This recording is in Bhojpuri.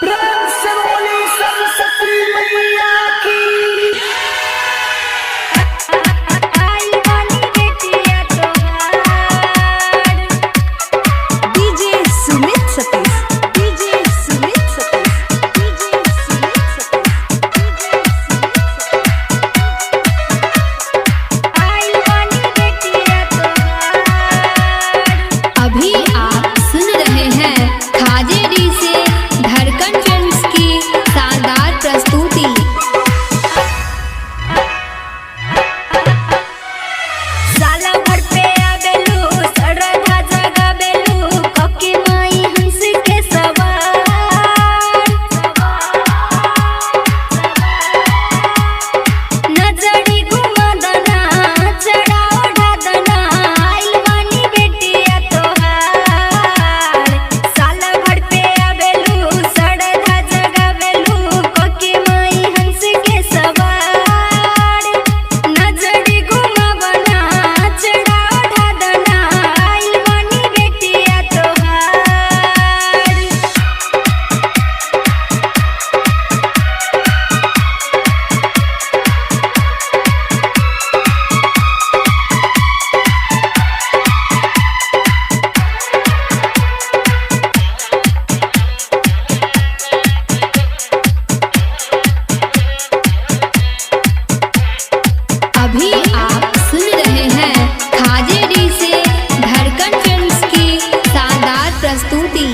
प्रेम से बोली सरस्वती मैया की। आई वाली बेटिया तोहार DJ Sumit Satish DJ Sumit Satish DJ Sumit Satish आई वाली बेटिया तोहार। अभी आप सुन रहे हैं खाजे डी से धड़कन फिल्म्स की शानदार प्रस्तुति। साला भर पे आबेलू सरधा जगाबेलू ककी माई हंस के सवार। नजरी घुमा दना चढ़ा ओढ़ा दना आइल वाली बेटिया तोहार। साला भर पे आबेलू सरधा जगाबेलू ककी माई हंस के सवार। नजरी घुमावना चढ़ा ओढ़ा दना आइल वाली बेटिया तोहार। अभी आप सुन रहे हैं खाजे डी से धड़कन फिल्म्स की शानदार प्रस्तुति।